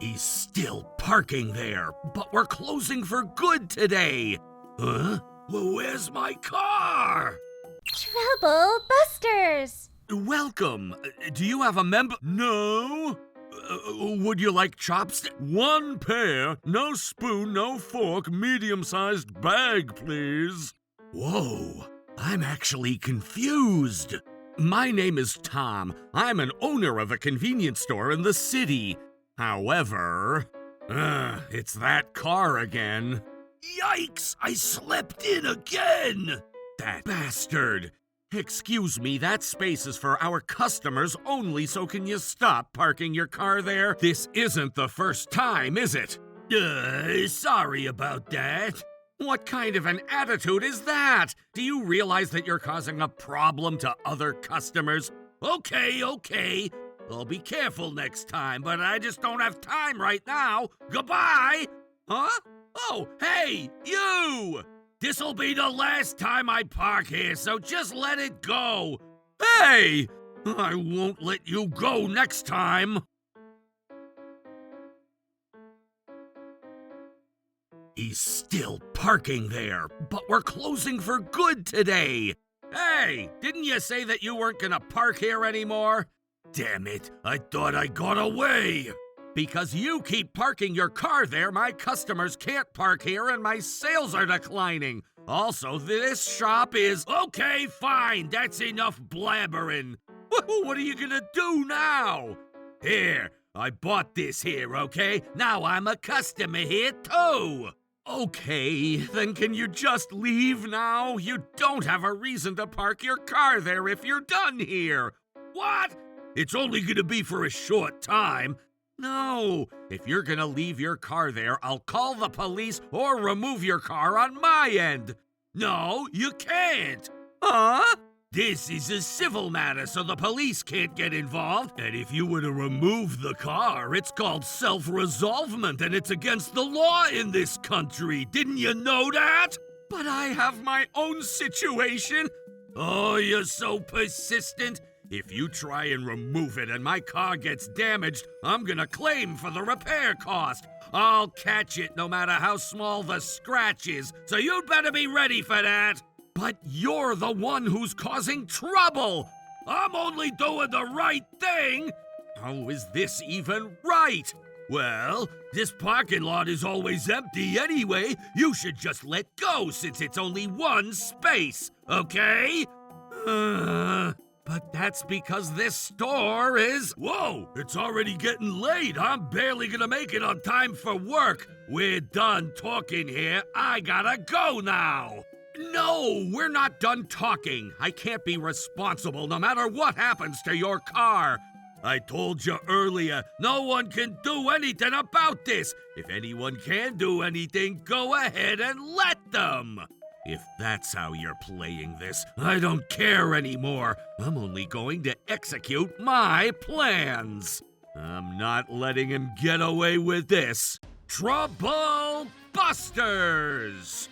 He's still parking there, but we're closing for good today. Huh? Well, where's my car? Trouble Busters! Welcome. Do you have a No. Would you like chopsticks? One pair, no spoon, no fork, medium-sized bag, please. Whoa, I'm actually confused. My name is Tom. I'm an owner of a convenience store in the city. However, it's that car again. Yikes, I slept in again! That bastard! Excuse me, that space is for our customers only, so can you stop parking your car there? This isn't the first time, is it? Sorry about that. What kind of an attitude is that? Do you realize that you're causing a problem to other customers? Okay. I'll be careful next time, but I just don't have time right now. Goodbye! Huh? Oh, hey, you! This'll be the last time I park here, so just let it go. Hey! I won't let you go next time. He's still parking there, but we're closing for good today. Hey, didn't you say that you weren't gonna park here anymore? Damn it, I thought I got away. Because you keep parking your car there, my customers can't park here and my sales are declining. Also, this shop is... Okay, fine, that's enough blabbering. What are you gonna do now? Here, I bought this here, okay? Now I'm a customer here too. Okay, then can you just leave now? You don't have a reason to park your car there if you're done here. What? It's only gonna be for a short time. No, if you're gonna leave your car there, I'll call the police or remove your car on my end. No, you can't. Huh? This is a civil matter, so the police can't get involved. And if you were to remove the car, it's called self-resolvement, and it's against the law in this country. Didn't you know that? But I have my own situation. Oh, you're so persistent. If you try and remove it and my car gets damaged, I'm gonna claim for the repair cost. I'll catch it no matter how small the scratch is, so you'd better be ready for that. But you're the one who's causing trouble. I'm only doing the right thing. How is this even right? Well, this parking lot is always empty anyway. You should just let go since it's only one space, okay? But that's because this store is... Whoa, it's already getting late. I'm barely gonna make it on time for work. We're done talking here. I gotta go now. No, we're not done talking. I can't be responsible no matter what happens to your car. I told you earlier, no one can do anything about this. If anyone can do anything, go ahead and let them. If that's how you're playing this, I don't care anymore. I'm only going to execute my plans. I'm not letting him get away with this. Trouble Busters!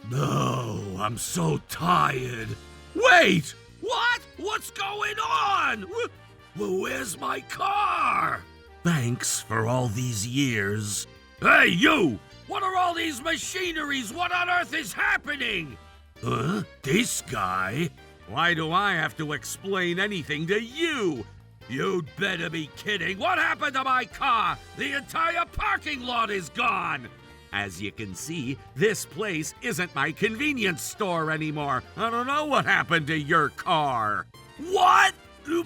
No, I'm so tired. Wait! What? What's going on? Well, where's my car? Thanks for all these years. Hey, you! What are all these machineries? What on earth is happening? Huh? This guy? Why do I have to explain anything to you? You'd better be kidding. What happened to my car? The entire parking lot is gone. As you can see, this place isn't my convenience store anymore. I don't know what happened to your car. What?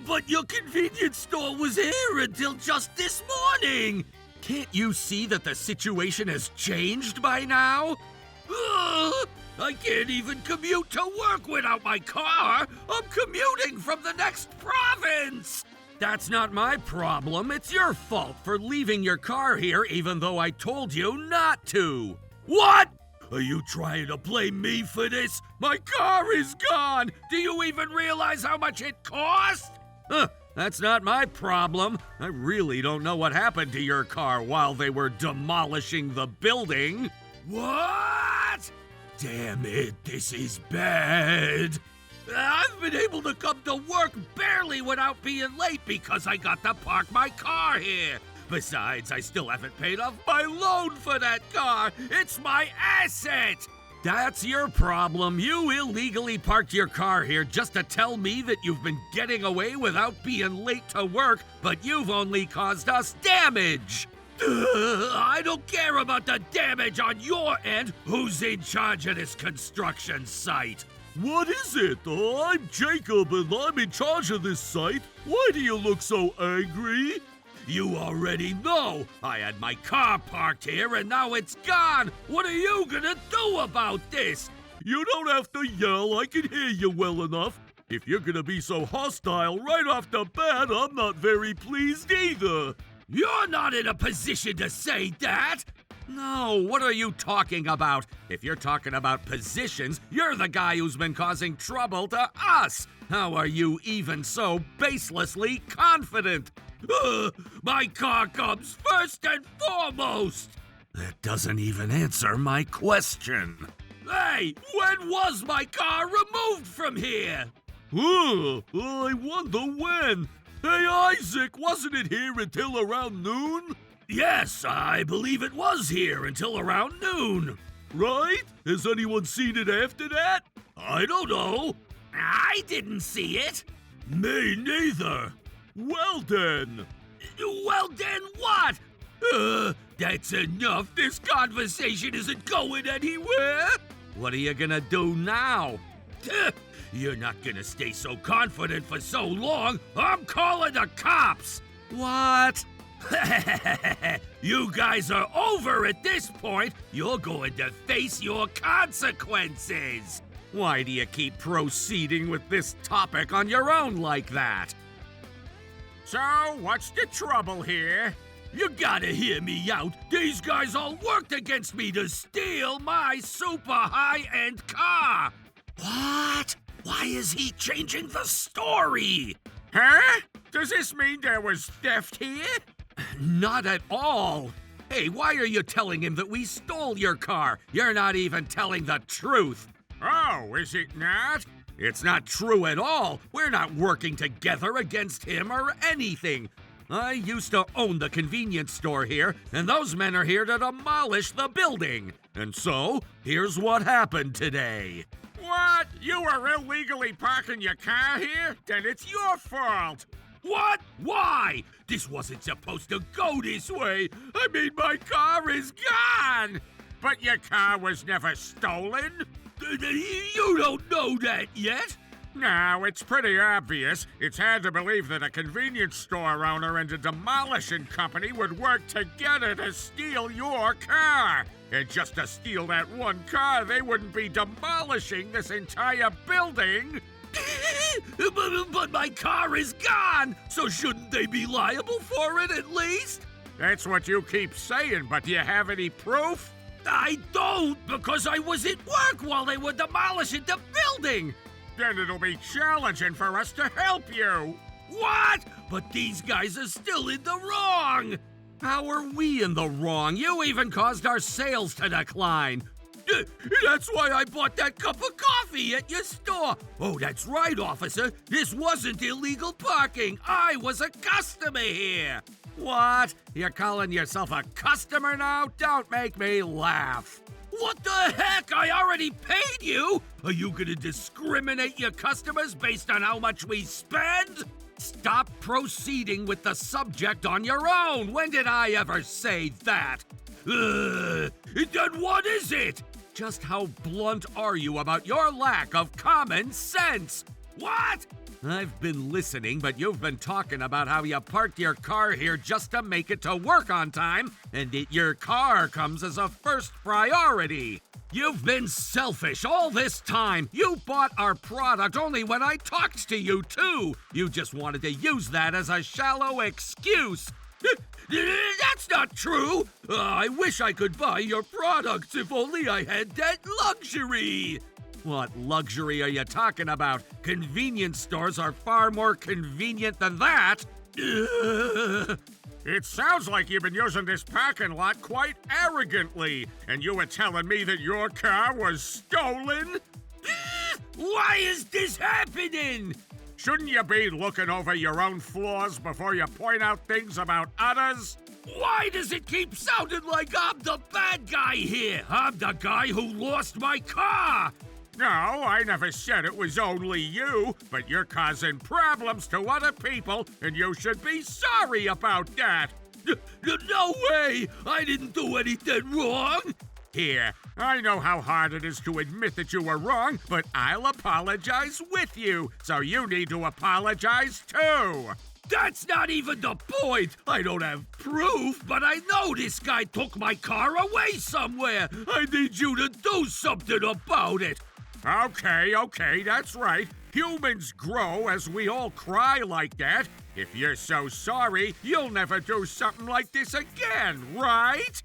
But your convenience store was here until just this morning. Can't you see that the situation has changed by now? I can't even commute to work without my car. I'm commuting from the next province. That's not my problem. It's your fault for leaving your car here even though I told you not to. What? Are you trying to blame me for this? My car is gone. Do you even realize how much it cost? That's not my problem. I really don't know what happened to your car while they were demolishing the building. What? Damn it, this is bad. I've been able to come to work barely without being late because I got to park my car here. Besides, I still haven't paid off my loan for that car. It's my asset. That's your problem. You illegally parked your car here just to tell me that you've been getting away without being late to work, but you've only caused us damage. I don't care about the damage on your end. Who's in charge of this construction site? What is it? I'm Jacob and I'm in charge of this site. Why do you look so angry? You already know. I had my car parked here and now it's gone. What are you gonna do about this? You don't have to yell. I can hear you well enough. If you're gonna be so hostile right off the bat, I'm not very pleased either. You're not in a position to say that! No, what are you talking about? If you're talking about positions, you're the guy who's been causing trouble to us! How are you even so baselessly confident? My car comes first and foremost! That doesn't even answer my question. Hey, when was my car removed from here? I wonder when. Hey, Isaac, wasn't it here until around noon? Yes, I believe it was here until around noon. Right? Has anyone seen it after that? I don't know. I didn't see it. Me neither. Well then. Well then what? That's enough. This conversation isn't going anywhere. What are you gonna do now? You're not gonna stay so confident for so long. I'm calling the cops. What? You guys are over at this point. You're going to face your consequences. Why do you keep proceeding with this topic on your own like that? So, what's the trouble here? You gotta hear me out. These guys all worked against me to steal my super high-end car. What? Why is he changing the story? Huh? Does this mean there was theft here? Not at all. Hey, why are you telling him that we stole your car? You're not even telling the truth. Oh, is it not? It's not true at all. We're not working together against him or anything. I used to own the convenience store here, and those men are here to demolish the building. And so, here's what happened today. What? You were illegally parking your car here? Then it's your fault. What? Why? This wasn't supposed to go this way. I mean, my car is gone. But your car was never stolen? You don't know that yet. No, it's pretty obvious. It's hard to believe that a convenience store owner and a demolition company would work together to steal your car. And just to steal that one car, they wouldn't be demolishing this entire building. But my car is gone, so shouldn't they be liable for it at least? That's what you keep saying, but do you have any proof? I don't, because I was at work while they were demolishing the building. Then it'll be challenging for us to help you. What? But these guys are still in the wrong. How are we in the wrong? You even caused our sales to decline. That's why I bought that cup of coffee at your store. Oh, that's right, officer. This wasn't illegal parking. I was a customer here. What? You're calling yourself a customer now? Don't make me laugh. What the heck? I already paid you! Are you gonna discriminate your customers based on how much we spend? Stop proceeding with the subject on your own. When did I ever say that? Then what is it? Just how blunt are you about your lack of common sense? What? I've been listening, but you've been talking about how you parked your car here just to make it to work on time, and that your car comes as a first priority. You've been selfish all this time. You bought our product only when I talked to you, too. You just wanted to use that as a shallow excuse. That's not true. I wish I could buy your products if only I had that luxury. What luxury are you talking about? Convenience stores are far more convenient than that. It sounds like you've been using this parking lot quite arrogantly, and you were telling me that your car was stolen? Why is this happening? Shouldn't you be looking over your own flaws before you point out things about others? Why does it keep sounding like I'm the bad guy here? I'm the guy who lost my car! No, I never said it was only you, but you're causing problems to other people, and you should be sorry about that. No way! I didn't do anything wrong! Here, I know how hard it is to admit that you were wrong, but I'll apologize with you, so you need to apologize too. That's not even the point! I don't have proof, but I know this guy took my car away somewhere! I need you to do something about it! Okay, that's right. Humans grow as we all cry like that. If you're so sorry, you'll never do something like this again, right?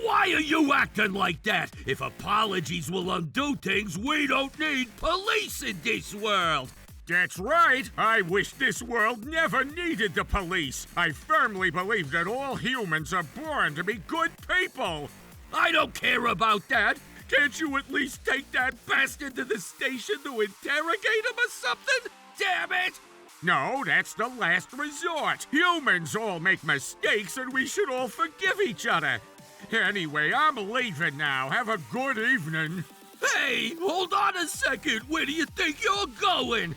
Why are you acting like that? If apologies will undo things, we don't need police in this world! That's right. I wish this world never needed the police. I firmly believe that all humans are born to be good people. I don't care about that! Can't you at least take that bastard to the station to interrogate him or something? Damn it! No, that's the last resort. Humans all make mistakes and we should all forgive each other. Anyway, I'm leaving now. Have a good evening. Hey, hold on a second. Where do you think you're going?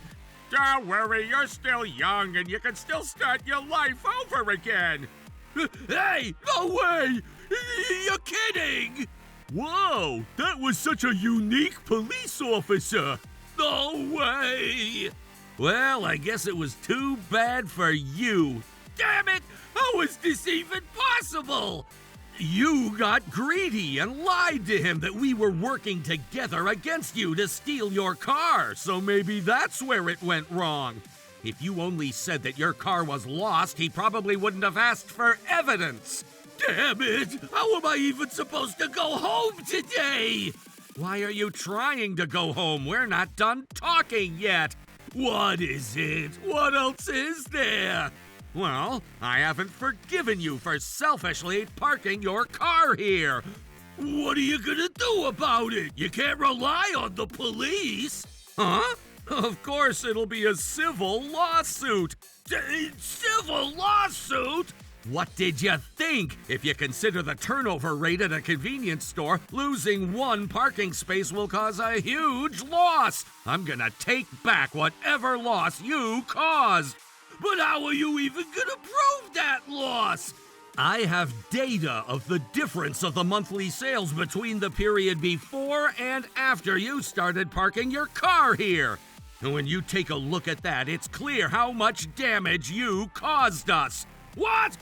Don't worry, you're still young and you can still start your life over again. Hey, no way! You're kidding! Whoa, that was such a unique police officer. No way! Well, I guess it was too bad for you. Damn it! How is this even possible? You got greedy and lied to him that we were working together against you to steal your car, so maybe that's where it went wrong. If you only said that your car was lost, he probably wouldn't have asked for evidence. Damn it! How am I even supposed to go home today? Why are you trying to go home? We're not done talking yet. What is it? What else is there? Well, I haven't forgiven you for selfishly parking your car here. What are you gonna do about it? You can't rely on the police. Huh? Of course it'll be a civil lawsuit. Civil lawsuit? What did you think? If you consider the turnover rate at a convenience store, losing one parking space will cause a huge loss. I'm gonna take back whatever loss you caused. But how are you even gonna prove that loss? I have data of the difference of the monthly sales between the period before and after you started parking your car here. And when you take a look at that, it's clear how much damage you caused us. What?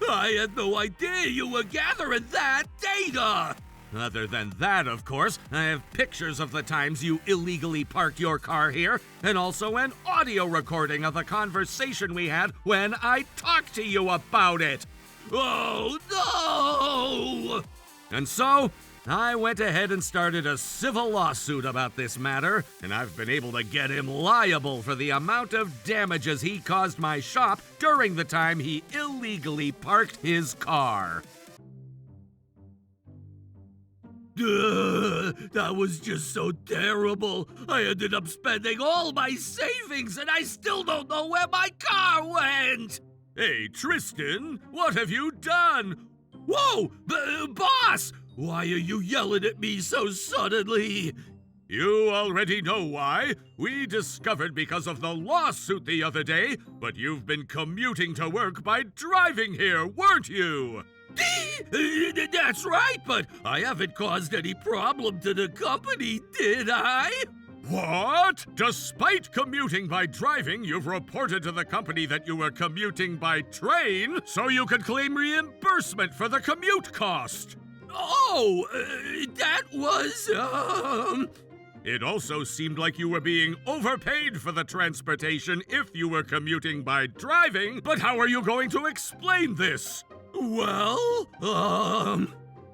I had no idea you were gathering that data! Other than that, of course, I have pictures of the times you illegally parked your car here, and also an audio recording of the conversation we had when I talked to you about it. Oh, no! And so, I went ahead and started a civil lawsuit about this matter, and I've been able to get him liable for the amount of damages he caused my shop during the time he illegally parked his car. That was just so terrible. I ended up spending all my savings, and I still don't know where my car went. Hey, Tristan, what have you done? Whoa, boss! Why are you yelling at me so suddenly? You already know why. We discovered because of the lawsuit the other day, but you've been commuting to work by driving here, weren't you? That's right, but I haven't caused any problem to the company, did I? What? Despite commuting by driving, you've reported to the company that you were commuting by train so you could claim reimbursement for the commute cost. Oh, that was, It also seemed like you were being overpaid for the transportation if you were commuting by driving, but how are you going to explain this? Well,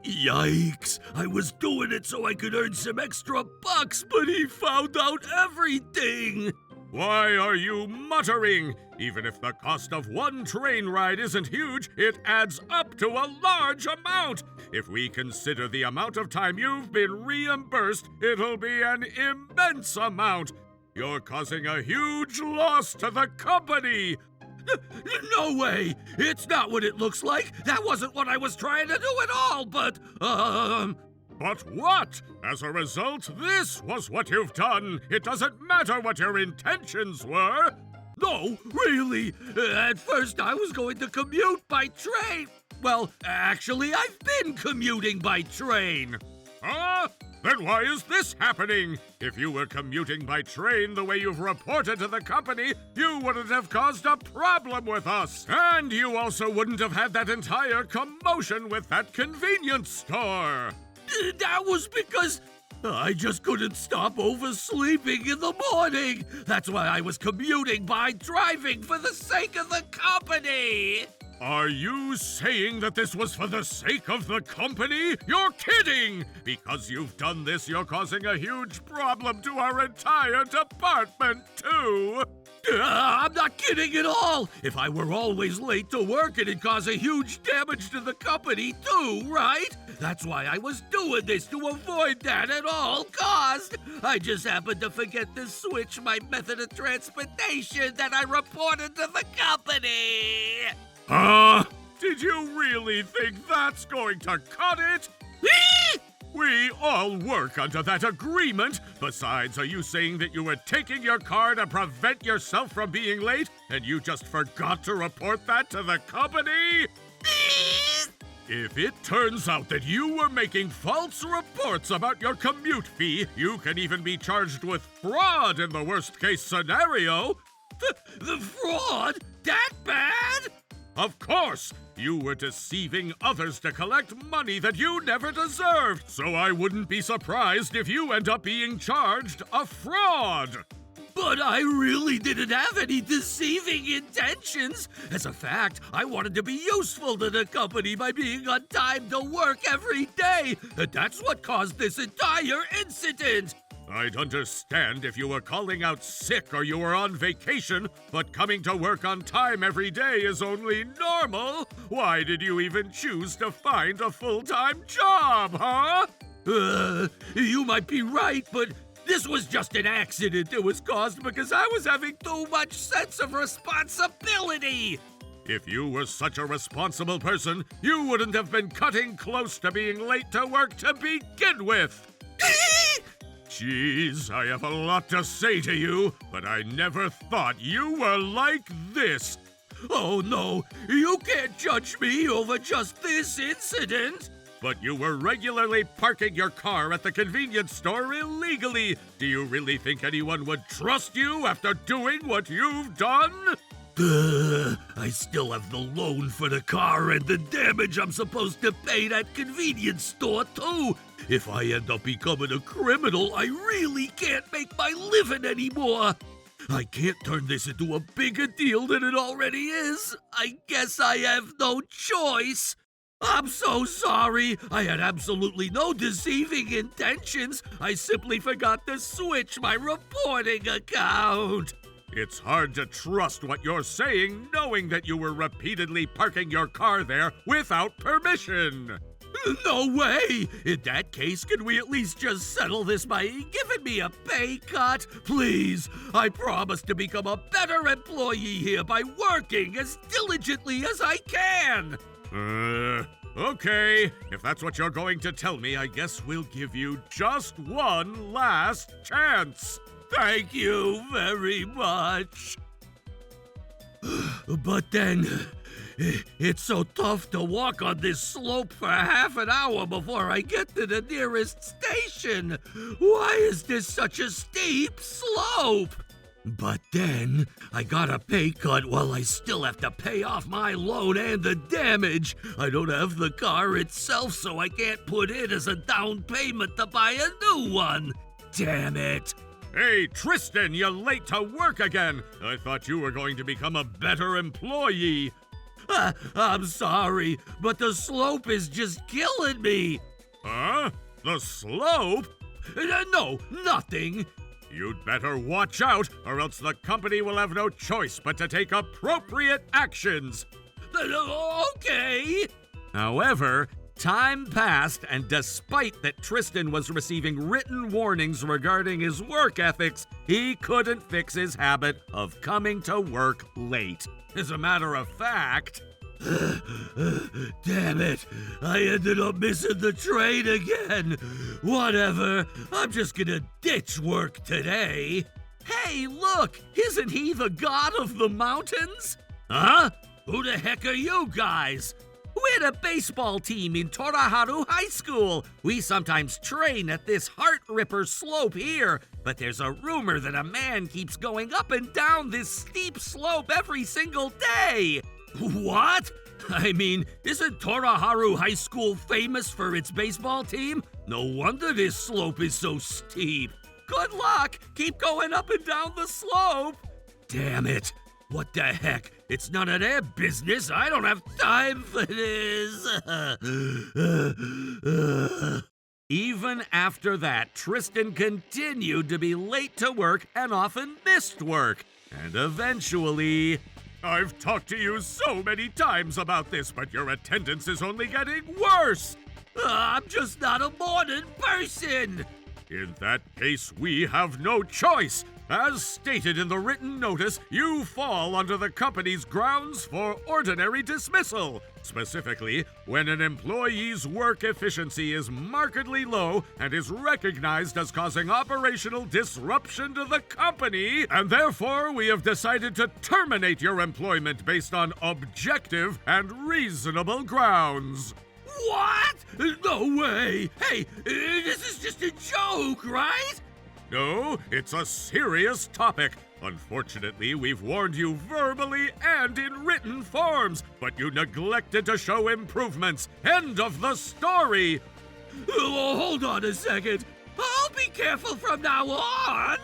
yikes. I was doing it so I could earn some extra bucks, but he found out everything. Why are you muttering? Even if the cost of one train ride isn't huge, it adds up to a large amount. If we consider the amount of time you've been reimbursed, it'll be an immense amount. You're causing a huge loss to the company. No way! It's not what it looks like! That wasn't what I was trying to do at all, but, But what? As a result, this was what you've done. It doesn't matter what your intentions were. No, really. At first I was going to commute by train. Well, actually, I've been commuting by train. Huh? Then why is this happening? If you were commuting by train the way you've reported to the company, you wouldn't have caused a problem with us. And you also wouldn't have had that entire commotion with that convenience store. That was because I just couldn't stop oversleeping in the morning. That's why I was commuting by driving for the sake of the company. Are you saying that this was for the sake of the company? You're kidding! Because you've done this, you're causing a huge problem to our entire department, too! I'm not kidding at all. If I were always late to work, it'd cause a huge damage to the company, too, right? That's why I was doing this, to avoid that at all cost. I just happened to forget to switch my method of transportation that I reported to the company. Did you really think that's going to cut it? We all work under that agreement. Besides, are you saying that you were taking your car to prevent yourself from being late, and you just forgot to report that to the company? If it turns out that you were making false reports about your commute fee, you can even be charged with fraud in the worst-case scenario. The fraud? That bad? Of course! You were deceiving others to collect money that you never deserved, so I wouldn't be surprised if you end up being charged a fraud! But I really didn't have any deceiving intentions. As a fact, I wanted to be useful to the company by being on time to work every day, and that's what caused this entire incident. I'd understand if you were calling out sick or you were on vacation, but coming to work on time every day is only normal. Why did you even choose to find a full-time job, huh? You might be right, but this was just an accident that was caused because I was having too much sense of responsibility. If you were such a responsible person, you wouldn't have been cutting close to being late to work to begin with. Jeez, I have a lot to say to you, but I never thought you were like this. Oh no, you can't judge me over just this incident. But you were regularly parking your car at the convenience store illegally. Do you really think anyone would trust you after doing what you've done? I still have the loan for the car and the damage I'm supposed to pay that convenience store, too. If I end up becoming a criminal, I really can't make my living anymore. I can't turn this into a bigger deal than it already is. I guess I have no choice. I'm so sorry. I had absolutely no deceiving intentions. I simply forgot to switch my reporting account. It's hard to trust what you're saying, knowing that you were repeatedly parking your car there without permission. No way! In that case, can we at least just settle this by giving me a pay cut? Please, I promise to become a better employee here by working as diligently as I can. Okay. If that's what you're going to tell me, I guess we'll give you just one last chance. Thank you very much. But then, it's so tough to walk on this slope for half an hour before I get to the nearest station. Why is this such a steep slope? But then, I got a pay cut while I still have to pay off my loan and the damage. I don't have the car itself, so I can't put it as a down payment to buy a new one. Damn it. Hey, Tristan, you're late to work again. I thought you were going to become a better employee. I'm sorry, but the slope is just killing me. Huh? The slope? No, nothing. You'd better watch out, or else the company will have no choice but to take appropriate actions. Okay. However, Time passed, and despite that Tristan was receiving written warnings regarding his work ethics, he couldn't fix his habit of coming to work late. As a matter of fact... Damn it! I ended up missing the train again! Whatever, I'm just gonna ditch work today. Hey, look! Isn't he the god of the mountains? Huh? Who the heck are you guys? We're the baseball team in Toraharu High School. We sometimes train at this Heart Ripper slope here, but there's a rumor that a man keeps going up and down this steep slope every single day. What? I mean, isn't Toraharu High School famous for its baseball team? No wonder this slope is so steep. Good luck! Keep going up and down the slope! Damn it! What the heck? It's none of their business. I don't have time for this. Even after that, Tristan continued to be late to work and often missed work. And eventually... I've talked to you so many times about this, but your attendance is only getting worse. I'm just not a morning person. In that case, we have no choice. As stated in the written notice, you fall under the company's grounds for ordinary dismissal. Specifically, when an employee's work efficiency is markedly low and is recognized as causing operational disruption to the company, and therefore we have decided to terminate your employment based on objective and reasonable grounds. What? No way! Hey, this is just a joke, right? No, it's a serious topic. Unfortunately, we've warned you verbally and in written forms, but you neglected to show improvements. End of the story. Oh, hold on a second. I'll be careful from now on.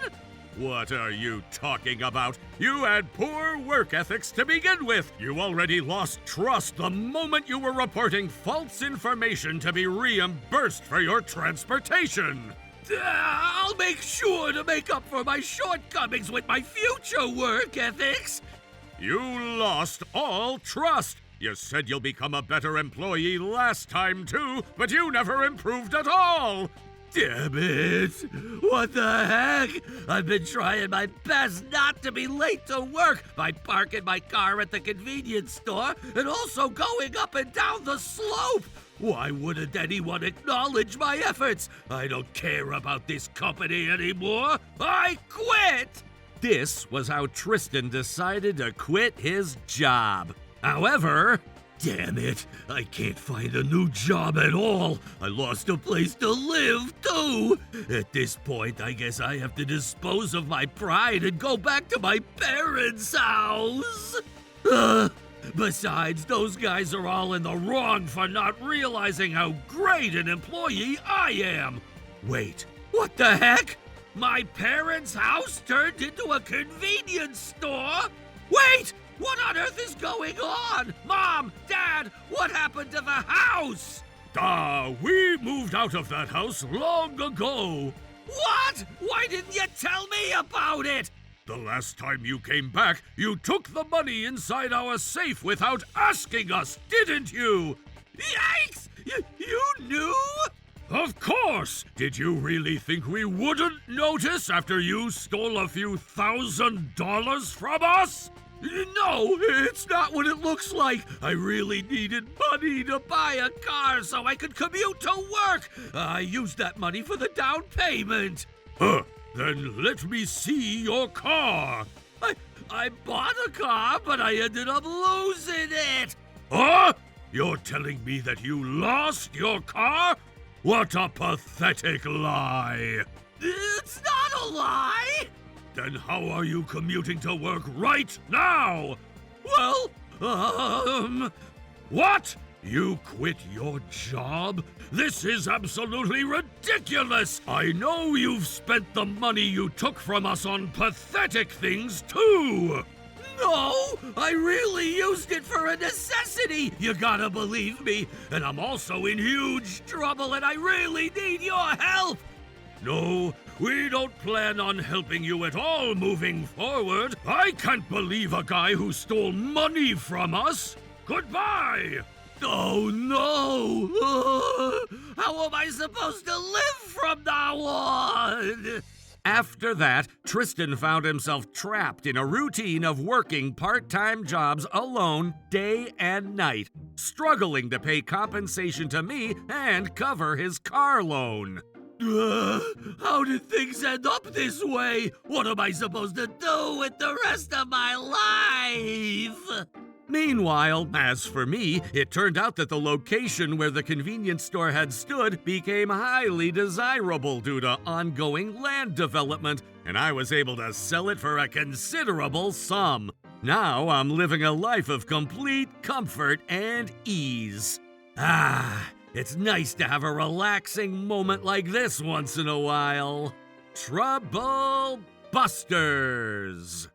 What are you talking about? You had poor work ethics to begin with. You already lost trust the moment you were reporting false information to be reimbursed for your transportation. I'll make sure to make up for my shortcomings with my future work ethics. You lost all trust. You said you'll become a better employee last time too, but you never improved at all. Damn it! What the heck? I've been trying my best not to be late to work by parking my car at the convenience store and also going up and down the slope. Why wouldn't anyone acknowledge my efforts? I don't care about this company anymore. I quit! This was how Tristan decided to quit his job. However... Damn it, I can't find a new job at all. I lost a place to live, too. At this point, I guess I have to dispose of my pride and go back to my parents' house. Besides, those guys are all in the wrong for not realizing how great an employee I am. Wait, what the heck? My parents' house turned into a convenience store? Wait! What on earth is going on? Mom, Dad, what happened to the house? We moved out of that house long ago. What? Why didn't you tell me about it? The last time you came back, you took the money inside our safe without asking us, didn't you? Yikes! You knew? Of course! Did you really think we wouldn't notice after you stole a few $1,000 from us? No, it's not what it looks like. I really needed money to buy a car so I could commute to work. I used that money for the down payment. Then let me see your car. I bought a car, but I ended up losing it. You're telling me that you lost your car? What a pathetic lie. It's not a lie. Then how are you commuting to work right now? Well, What? You quit your job? This is absolutely ridiculous! I know you've spent the money you took from us on pathetic things, too! No, I really used it for a necessity. You gotta believe me. And I'm also in huge trouble and I really need your help. No, we don't plan on helping you at all moving forward. I can't believe a guy who stole money from us. Goodbye! Oh no! How am I supposed to live from now on? After that, Tristan found himself trapped in a routine of working part-time jobs alone day and night, struggling to pay compensation to me and cover his car loan. How did things end up this way? What am I supposed to do with the rest of my life? Meanwhile, as for me, it turned out that the location where the convenience store had stood became highly desirable due to ongoing land development, and I was able to sell it for a considerable sum. Now I'm living a life of complete comfort and ease. It's nice to have a relaxing moment like this once in a while. Trouble Busters!